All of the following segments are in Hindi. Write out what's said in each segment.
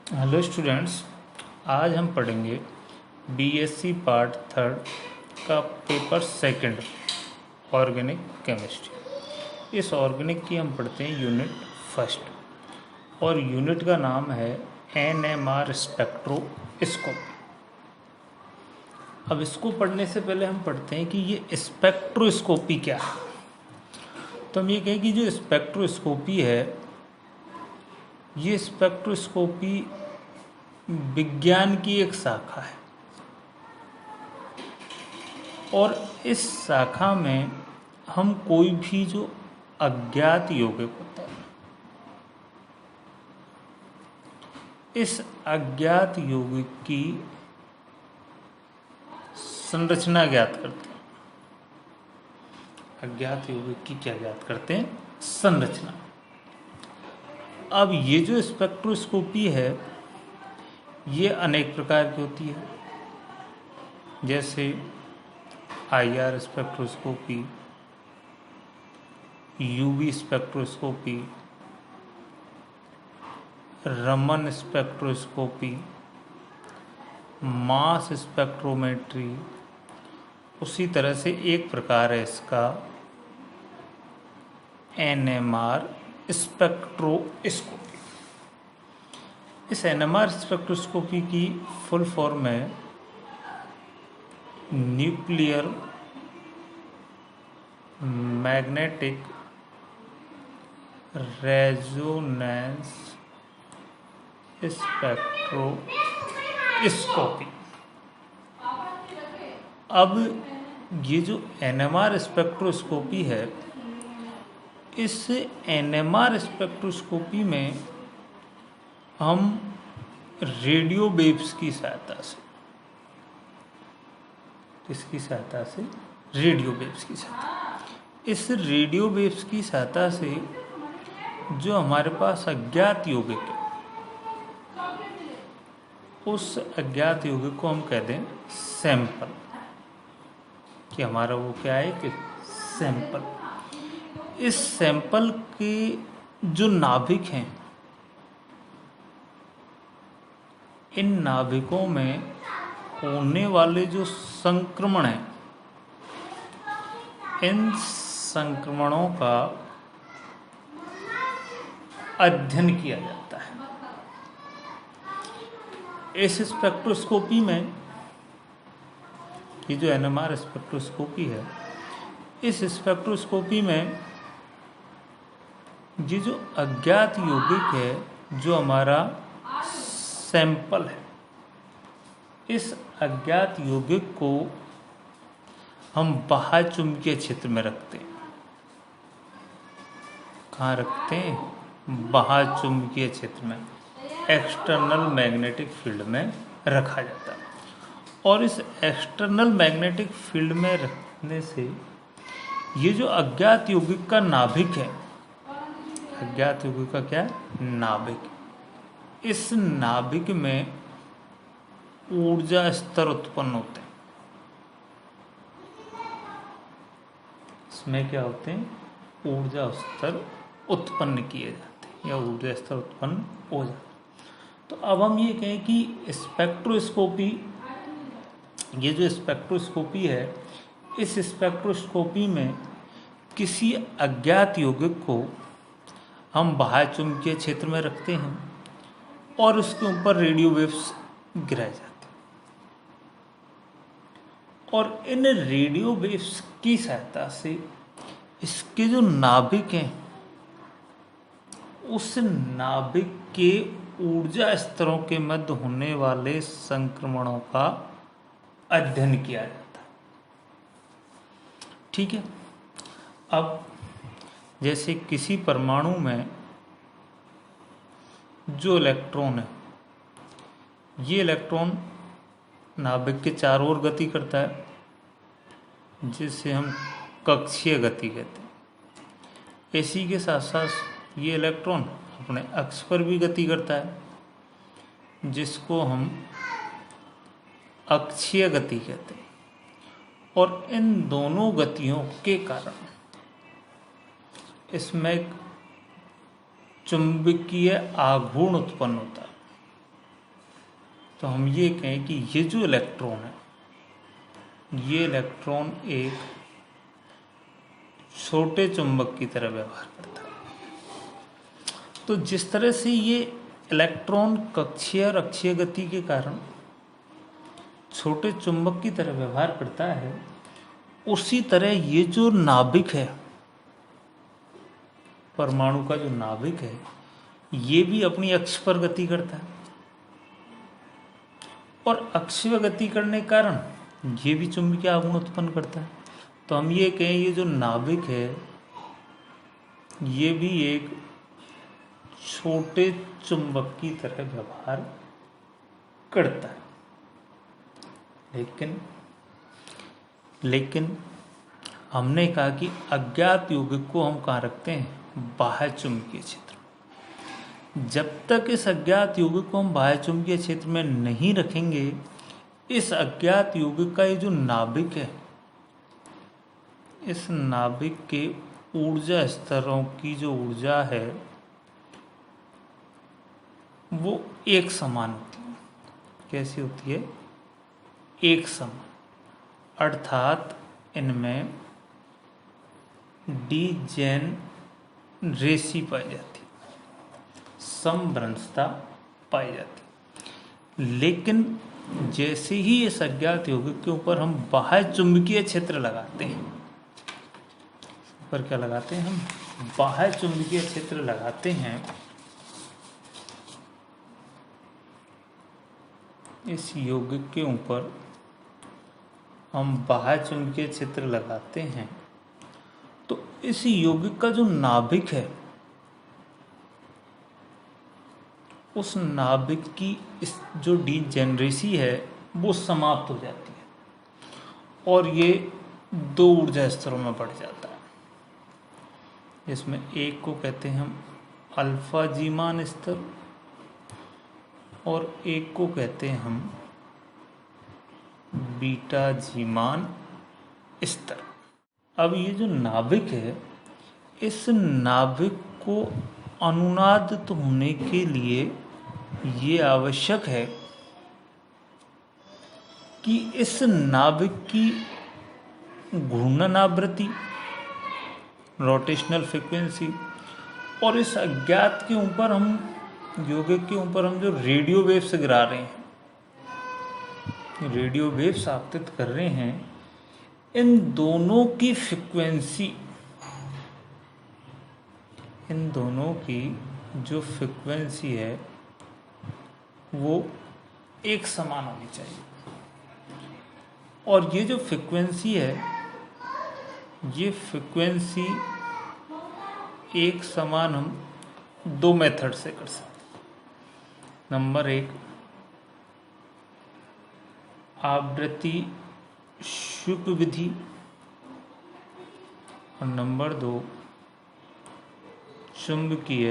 हेलो स्टूडेंट्स, आज हम पढ़ेंगे बीएससी पार्ट थर्ड का पेपर सेकंड ऑर्गेनिक केमिस्ट्री। इस ऑर्गेनिक की हम पढ़ते हैं यूनिट फर्स्ट और यूनिट का नाम है एनएमआर स्पेक्ट्रोस्कोपी। अब इसको पढ़ने से पहले हम पढ़ते हैं कि ये स्पेक्ट्रोस्कोपी क्या है। तो हम ये कहें कि जो स्पेक्ट्रोस्कोपी है, ये स्पेक्ट्रोस्कोपी विज्ञान की एक शाखा है और इस शाखा में हम कोई भी जो अज्ञात यौगिक होता है, इस अज्ञात यौगिक की संरचना ज्ञात करते हैं। अज्ञात यौगिक की क्या ज्ञात करते हैं? संरचना। अब ये जो स्पेक्ट्रोस्कोपी है, ये अनेक प्रकार की होती है, जैसे IR spectroscopy, UV spectroscopy, Raman spectroscopy, mass spectrometry. उसी तरह से एक प्रकार है इसका एनएमआर स्पेक्ट्रोस्कोपी। इस एनएमआर स्पेक्ट्रोस्कोपी की फुल फॉर्म है न्यूक्लियर मैग्नेटिक रेजोनेंस स्पेक्ट्रोस्कोपी। अब ये जो एनएमआर स्पेक्ट्रोस्कोपी है, इस एनएमआर स्पेक्ट्रोस्कोपी में हम रेडियो वेव्स की सहायता से, किसकी सहायता से? रेडियो वेव्स की सहायता। इस रेडियो वेव्स की सहायता से जो हमारे पास अज्ञात यौगिक है, उस अज्ञात यौगिक को हम कहते हैं सैंपल, कि हमारा वो क्या है कि सैंपल। इस सैंपल के जो नाभिक हैं, इन नाभिकों में होने वाले जो संक्रमण हैं, इन संक्रमणों का अध्ययन किया जाता है। इस स्पेक्ट्रोस्कोपी में, ये जो एनएमआर स्पेक्ट्रोस्कोपी है, इस स्पेक्ट्रोस्कोपी में ये जो अज्ञात यौगिक है, जो हमारा सैंपल है, इस अज्ञात यौगिक को हम बाह्य चुंबकीय क्षेत्र में रखते हैं। कहाँ रखते हैं? बाह्य चुंबकीय क्षेत्र में, एक्सटर्नल मैग्नेटिक फील्ड में रखा जाता है। और इस एक्सटर्नल मैग्नेटिक फील्ड में रखने से ये जो अज्ञात यौगिक का नाभिक है, अज्ञात यौगिक का क्या? नाभिक। इस नाभिक में ऊर्जा स्तर उत्पन्न होते हैं। इसमें क्या होते हैं? ऊर्जा स्तर उत्पन्न किए जाते हैं या ऊर्जा स्तर उत्पन्न हो जाते हैं। तो अब हम ये कहें कि स्पेक्ट्रोस्कोपी, ये जो स्पेक्ट्रोस्कोपी है, इस स्पेक्ट्रोस्कोपी में किसी अज्ञात यौगिक को हम बाह्य चुंबकीय क्षेत्र में रखते हैं और उसके ऊपर रेडियो वेव्स गिराए जाते हैं, और इन रेडियो वेव्स की सहायता से इसके जो नाभिक हैं, उस नाभिक के ऊर्जा स्तरों के मध्य होने वाले संक्रमणों का अध्ययन किया जाता है। ठीक है। अब जैसे किसी परमाणु में जो इलेक्ट्रॉन है, ये इलेक्ट्रॉन नाभिक के चारों ओर गति करता है, जिसे हम कक्षीय गति कहते हैं। इसी के साथ साथ ये इलेक्ट्रॉन अपने अक्ष पर भी गति करता है, जिसको हम अक्षीय गति कहते हैं। और इन दोनों गतियों के कारण इसमें एक चुंबकीय आघूर्ण उत्पन्न होता है। तो हम ये कहें कि ये जो इलेक्ट्रॉन है, ये इलेक्ट्रॉन एक छोटे चुंबक की तरह व्यवहार करता है। तो जिस तरह से ये इलेक्ट्रॉन कक्षीय और अक्षीय गति के कारण छोटे चुंबक की तरह व्यवहार करता है, उसी तरह ये जो नाभिक है, परमाणु का जो नाभिक है, ये भी अपनी अक्ष पर गति करता है और अक्षीय गति करने के कारण ये भी चुंबकीय आघूर्ण उत्पन्न करता है। तो हम ये कहें ये जो नाभिक है, ये भी एक छोटे चुंबक की तरह व्यवहार करता है। लेकिन हमने कहा कि अज्ञात यौगिक को हम कहाँ रखते हैं? बाह्य चुंबकीय क्षेत्र। जब तक इस अज्ञात यौगिक को हम बाह्य चुंबकीय क्षेत्र में नहीं रखेंगे, इस अज्ञात यौगिक का ये जो नाभिक है, इस नाभिक के ऊर्जा स्तरों की जो ऊर्जा है वो एक समान होती है। कैसी होती है? एक समान, अर्थात इनमें डीजेनरेसी पाई जाती है, समभ्रंशता पाई जाती है। लेकिन जैसे ही इस अज्ञात यौगिक के ऊपर हम बाह्य चुंबकीय क्षेत्र लगाते हैं, ऊपर क्या लगाते हैं? हम बाह्य चुंबकीय क्षेत्र लगाते हैं। इस यौगिक के ऊपर हम बाह्य चुंबकीय क्षेत्र लगाते हैं, तो इस यौगिक का जो नाभिक है, उस नाभिक की इस जो डीजेनरेसी है वो समाप्त हो जाती है और ये दो ऊर्जा स्तरों में बढ़ जाता है। इसमें एक को कहते हैं हम अल्फा जीमान स्तर और एक को कहते हैं हम बीटा जीमान स्तर। अब ये जो नाभिक है, इस नाभिक को अनुनादित होने के लिए ये आवश्यक है कि इस नाभिक की घूर्णन आवृत्ति, रोटेशनल फ्रीक्वेंसी, और इस अज्ञात के ऊपर हम यौगिक के ऊपर हम जो रेडियो वेव्स गिरा रहे हैं, रेडियो वेव्स आपतित कर रहे हैं, इन दोनों की फ्रीक्वेंसी, इन दोनों की जो फ्रीक्वेंसी है वो एक समान होनी चाहिए। और ये जो फ्रीक्वेंसी है, ये फ्रीक्वेंसी एक समान हम दो मेथड से कर सकते हैं। नंबर एक, आवृत्ति क्षुप विधि, और नंबर दो, चुंबकीय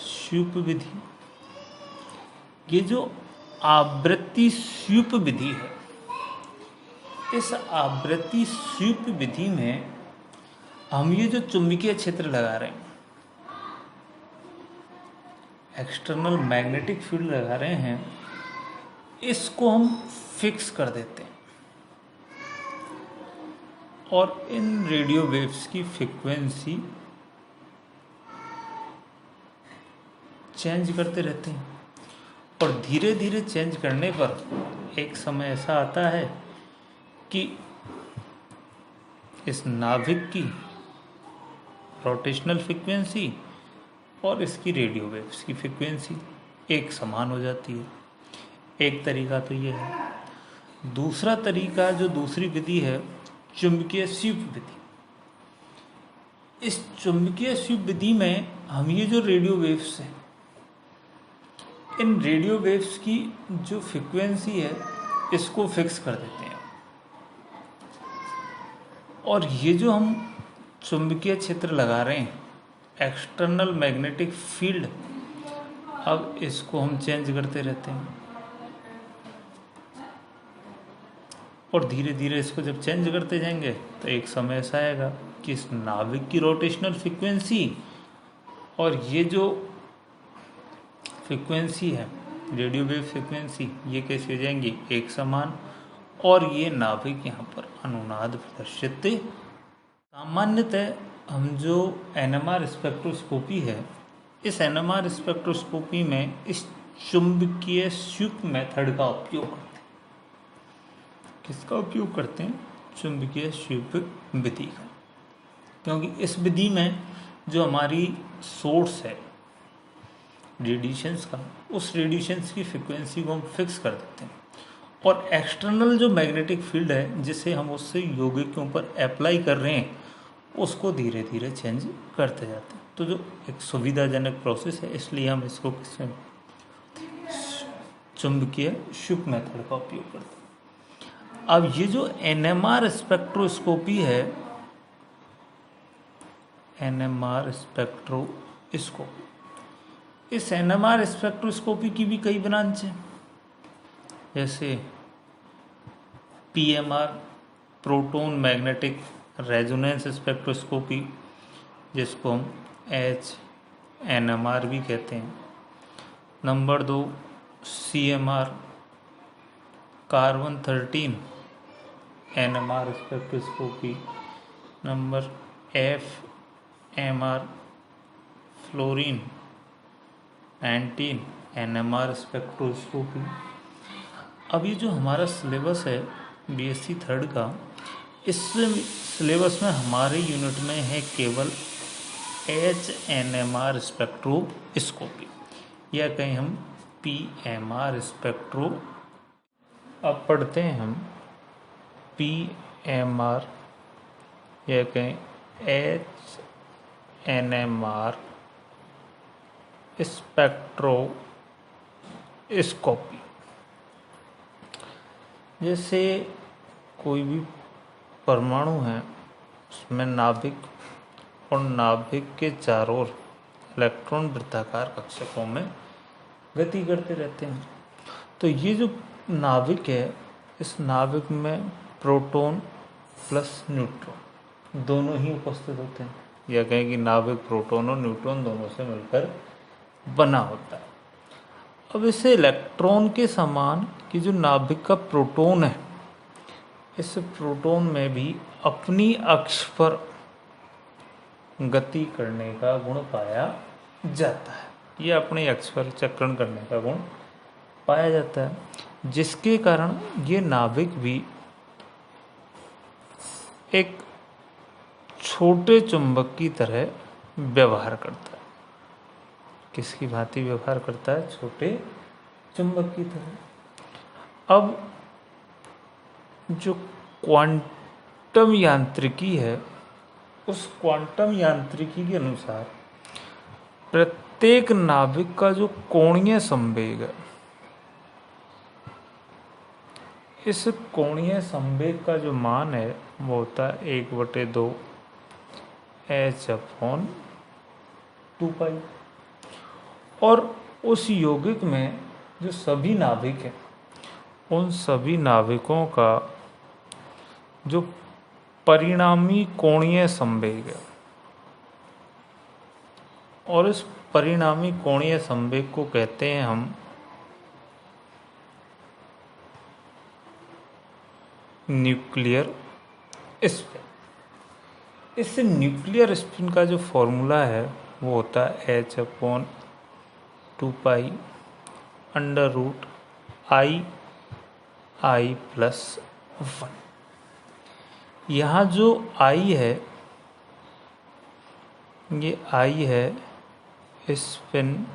स्वीप विधि। ये जो आवृत्ति स्वीप विधि है, इस आवृत्ति स्वीप विधि में हम ये जो चुंबकीय क्षेत्र लगा रहे हैं, एक्सटर्नल मैग्नेटिक फील्ड लगा रहे हैं, इसको हम फिक्स कर देते हैं और इन रेडियो वेव्स की फ्रीक्वेंसी चेंज करते रहते हैं। और धीरे धीरे चेंज करने पर एक समय ऐसा आता है कि इस नाभिक की रोटेशनल फ्रीक्वेंसी और इसकी रेडियो वेव्स की फ्रीक्वेंसी एक समान हो जाती है। एक तरीका तो ये है। दूसरा तरीका, जो दूसरी विधि है, चुंबकीय स्वीप विधि। इस चुंबकीय स्वीप विधि में हम ये जो रेडियो वेव्स हैं, इन रेडियो वेव्स की जो फ्रीक्वेंसी है इसको फिक्स कर देते हैं और ये जो हम चुंबकीय क्षेत्र लगा रहे हैं, एक्सटर्नल मैग्नेटिक फील्ड, अब इसको हम चेंज करते रहते हैं और धीरे धीरे इसको जब चेंज करते जाएंगे तो एक समय ऐसा आएगा कि इस नाभिक की रोटेशनल फ्रीक्वेंसी और ये जो फ्रीक्वेंसी है रेडियो वेव फ्रिक्वेंसी ये कैसे हो जाएंगी एक समान, और ये नाभिक यहाँ पर अनुनाद प्रदर्शित। सामान्यतः हम जो NMR स्पेक्ट्रोस्कोपी है, इस NMR स्पेक्ट्रोस्कोपी में इस चुंबकीय स्वीप मेथड का उपयोग करते हैं। किसका उपयोग करते हैं? चुंबकीय स्वीप विधि का, क्योंकि इस विधि में जो हमारी सोर्स है रेडिएशंस का, उस रेडिएशंस की फ्रिक्वेंसी को हम फिक्स कर देते हैं, और एक्सटर्नल जो मैग्नेटिक फील्ड है जिसे हम उससे यौगिक के ऊपर अप्लाई कर रहे हैं उसको धीरे धीरे चेंज करते जाते हैं। तो जो एक सुविधाजनक प्रोसेस है, इसलिए हम इसको किसमें चुंबकीय स्वीप मेथड का उपयोग करते हैं। अब ये जो NMR स्पेक्ट्रोस्कोपी है, NMR स्पेक्ट्रोस्कोपी, इस NMR स्पेक्ट्रोस्कोपी की भी कई ब्रांच हैं, जैसे PMR proton magnetic resonance spectroscopy, जिसको हम HNMR भी कहते हैं। Number 2 CMR carbon 13 NMR spectroscopy. Number FMR fluorine 19 NMR spectroscopy. अब ये जो हमारा सिलेबस है BSc थर्ड का, इस सिलेबस में हमारे यूनिट में है केवल HNMR स्पेक्ट्रोस्कोपी, या कहीं हम PMR स्पेक्ट्रो। अब पढ़ते हैं हम PMR या कहीं HNMR स्पेक्ट्रोस्कोपी। जैसे कोई भी परमाणु है, उसमें नाभिक और नाभिक के चारों ओर इलेक्ट्रॉन वृत्ताकार कक्षकों में गति करते रहते हैं। तो ये जो नाभिक है, इस नाभिक में प्रोटॉन प्लस न्यूट्रॉन दोनों ही उपस्थित होते हैं, या कहें कि नाभिक प्रोटॉन और न्यूट्रॉन दोनों से मिलकर बना होता है। अब इसे इलेक्ट्रॉन के समान कि जो नाभिक का प्रोटॉन है, इस प्रोटॉन में भी अपनी अक्ष पर गति करने का गुण पाया जाता है। ये अपनी अक्ष पर चक्रण करने का गुण पाया जाता है, जिसके कारण ये नाभिक भी एक छोटे चुंबक की तरह व्यवहार करता है। किसकी भांति व्यवहार करता है? छोटे चुंबक की तरह। अब जो क्वांटम यांत्रिकी है, उस क्वांटम यांत्रिकी के अनुसार प्रत्येक नाभिक का जो कोणीय संवेग है, इस कोणीय संवेग का जो मान है वो होता है 1/2 h/2π। और उस यौगिक में जो सभी नाभिक हैं, उन सभी नाभिकों का जो परिणामी कोणीय संवेग है, और इस परिणामी कोणीय संवेग को कहते हैं हम न्यूक्लियर स्पिन। इस न्यूक्लियर स्पिन का जो फॉर्मूला है वो होता है h/2π √I+1। यहाँ जो I है, ये I है स्पिन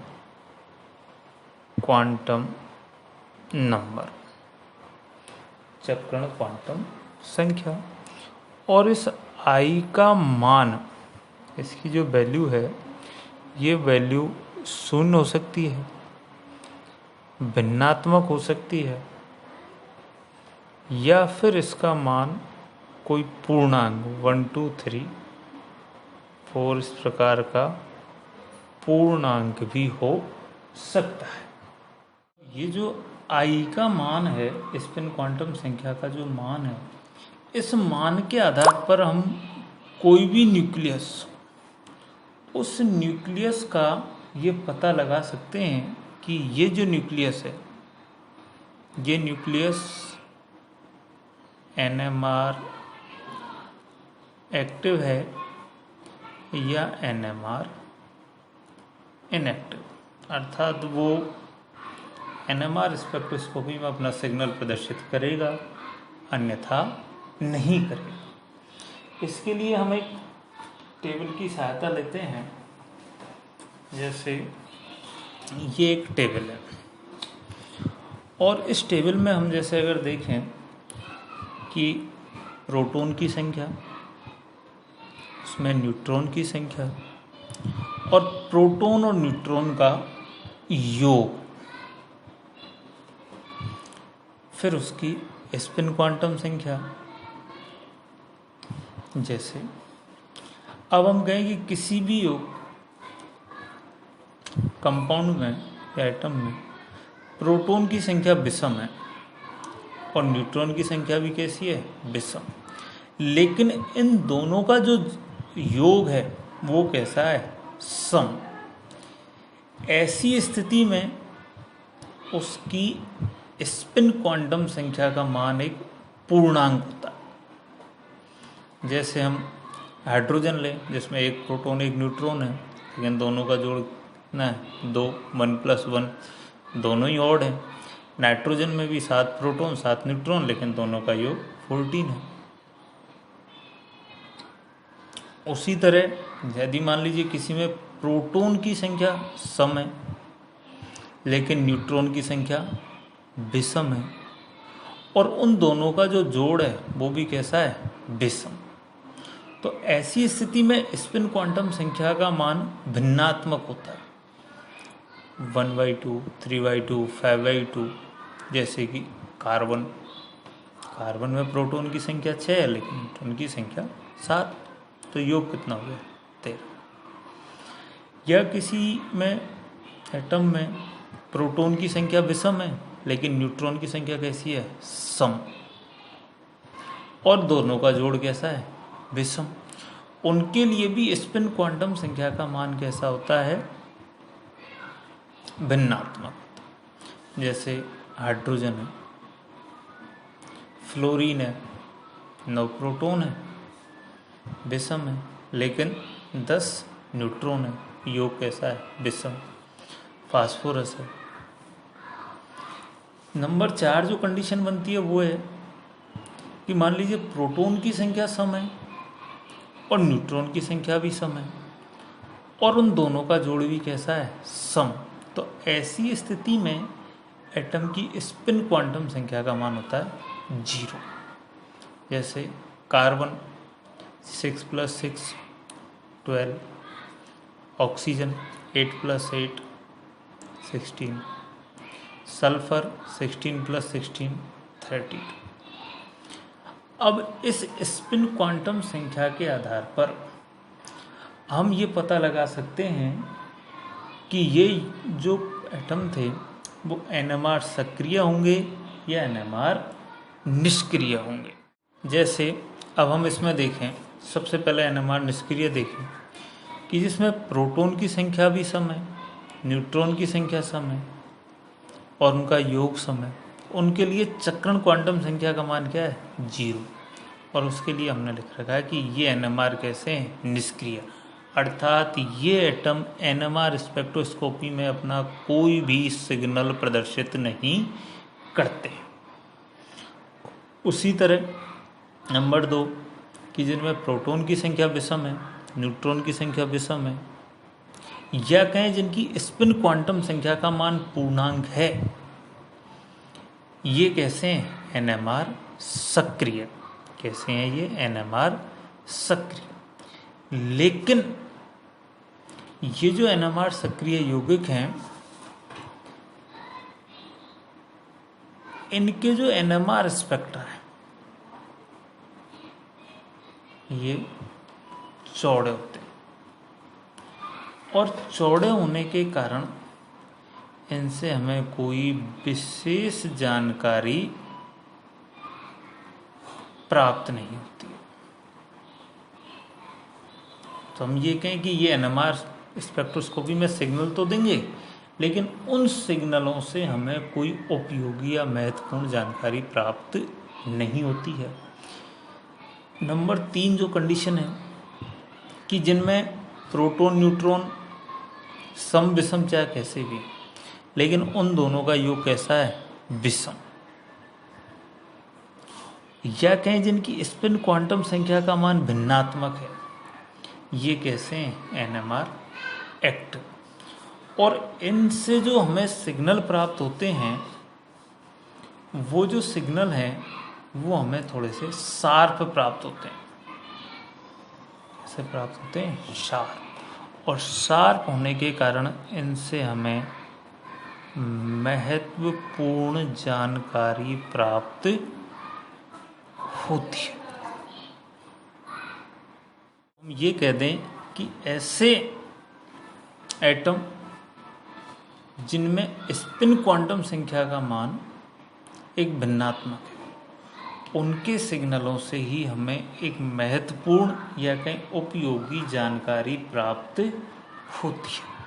क्वांटम नंबर, चक्रण क्वांटम संख्या। और इस I का मान, इसकी जो वैल्यू है, ये वैल्यू शून्य हो सकती है, भिन्नात्मक हो सकती है, या फिर इसका मान कोई पूर्णांक 1 2 3 4 इस प्रकार का पूर्णांक भी हो सकता है। ये जो I का मान है, स्पिन क्वांटम संख्या का जो मान है, इस मान के आधार पर हम कोई भी न्यूक्लियस, उस न्यूक्लियस का ये पता लगा सकते हैं कि ये जो न्यूक्लियस है, ये न्यूक्लियस NMR एक्टिव है या NMR इनएक्टिव, अर्थात वो NMR स्पेक्ट्रोस्कोपी में अपना सिग्नल प्रदर्शित करेगा अन्यथा नहीं करेगा। इसके लिए हम एक टेबल की सहायता लेते हैं। जैसे ये एक टेबल है और इस टेबल में हम जैसे अगर देखें कि प्रोटॉन की संख्या, उसमें न्यूट्रॉन की संख्या और प्रोटॉन और न्यूट्रॉन का योग, फिर उसकी स्पिन क्वांटम संख्या। जैसे अब हम कहें कि किसी भी योग कंपाउंड में या एटम में प्रोटॉन की संख्या विषम है और न्यूट्रॉन की संख्या भी कैसी है, विषम, लेकिन इन दोनों का जो योग है वो कैसा है, सम। ऐसी स्थिति में उसकी स्पिन क्वांटम संख्या का मान एक पूर्णांक होता है। जैसे हम हाइड्रोजन लें जिसमें एक प्रोटॉन एक न्यूट्रॉन है, लेकिन दोनों का जोड़ कितना है, 2, 1+1, दोनों ही ऑड है। नाइट्रोजन में भी 7 प्रोटॉन 7 न्यूट्रॉन, लेकिन दोनों का योग 14 है। उसी तरह यदि मान लीजिए किसी में प्रोटॉन की संख्या सम है लेकिन न्यूट्रॉन की संख्या विषम है और उन दोनों का जो जोड़ है वो भी कैसा है, विषम, तो ऐसी स्थिति में स्पिन क्वांटम संख्या का मान भिन्नात्मक होता है, 1/2, 3/2, 5/2। जैसे कि कार्बन में प्रोटॉन की संख्या 6 है लेकिन न्यूट्रॉन की संख्या 7, तो योग कितना हो गया, 13। या किसी में एटम में प्रोटॉन की संख्या विषम है लेकिन न्यूट्रॉन की संख्या कैसी है, सम, और दोनों का जोड़ कैसा है, विषम। उनके लिए भी स्पिन क्वांटम संख्या का मान कैसा होता है, भिन्नात्मक। जैसे हाइड्रोजन है, फ्लोरीन है, 9 प्रोटॉन है, विषम है, लेकिन 10 न्यूट्रॉन है, योग कैसा है, विषम। फास्फोरस है। नंबर 4 जो कंडीशन बनती है वो है कि मान लीजिए प्रोटॉन की संख्या सम है और न्यूट्रॉन की संख्या भी सम है और उन दोनों का जोड़ भी कैसा है, सम, तो ऐसी स्थिति में एटम की स्पिन क्वांटम संख्या का मान होता है 0। जैसे कार्बन 6+6 12, ऑक्सीजन 8+8 16, सल्फर 16+16 30। अब इस स्पिन क्वांटम संख्या के आधार पर हम ये पता लगा सकते हैं कि ये जो एटम थे वो NMR सक्रिय होंगे या NMR निष्क्रिय होंगे। जैसे अब हम इसमें देखें, सबसे पहले NMR निष्क्रिय देखें कि जिसमें प्रोटॉन की संख्या भी सम है, न्यूट्रॉन की संख्या सम है और उनका योग सम है। उनके लिए चक्रण क्वांटम संख्या का मान क्या है, 0, और उसके लिए हमने लिख रखा है कि ये NMR कैसे हैं, निष्क्रिय, अर्थात ये एटम NMR स्पेक्ट्रोस्कोपी में अपना कोई भी सिग्नल प्रदर्शित नहीं करते। उसी तरह नंबर 2 कि जिनमें प्रोटॉन की संख्या विषम है, न्यूट्रॉन की संख्या विषम है, या कहें जिनकी स्पिन क्वांटम संख्या का मान पूर्णांक है, ये कैसे हैं, NMR सक्रिय। कैसे हैं ये, NMR सक्रिय। लेकिन ये जो NMR सक्रिय यौगिक हैं, इनके जो NMR स्पेक्ट्रा है ये चौड़े होते हैं और चौड़े होने के कारण इनसे हमें कोई विशेष जानकारी प्राप्त नहीं होती। तो हम ये कहें कि ये NMR स्पेक्ट्रोस्कोपी में सिग्नल तो देंगे लेकिन उन सिग्नलों से हमें कोई उपयोगी या महत्वपूर्ण जानकारी प्राप्त नहीं होती है। नंबर 3 जो कंडीशन है कि जिनमें प्रोटॉन न्यूट्रॉन सम विषम चाहे कैसे भी, लेकिन उन दोनों का योग कैसा है, विषम, या कहें जिनकी स्पिन क्वांटम संख्या का मान भिन्नात्मक है, ये कैसे हैं, एनएमआर एक्टिव। और इनसे जो हमें सिग्नल प्राप्त होते हैं, वो जो सिग्नल हैं वो हमें थोड़े से शार्प प्राप्त होते हैं। कैसे प्राप्त होते हैं, शार्प। और शार्प होने के कारण इनसे हमें महत्वपूर्ण जानकारी प्राप्त होती है। हम ये कह दें कि ऐसे एटम जिनमें स्पिन क्वांटम संख्या का मान एक भिन्नात्मक है, उनके सिग्नलों से ही हमें एक महत्वपूर्ण या कहीं उपयोगी जानकारी प्राप्त होती है।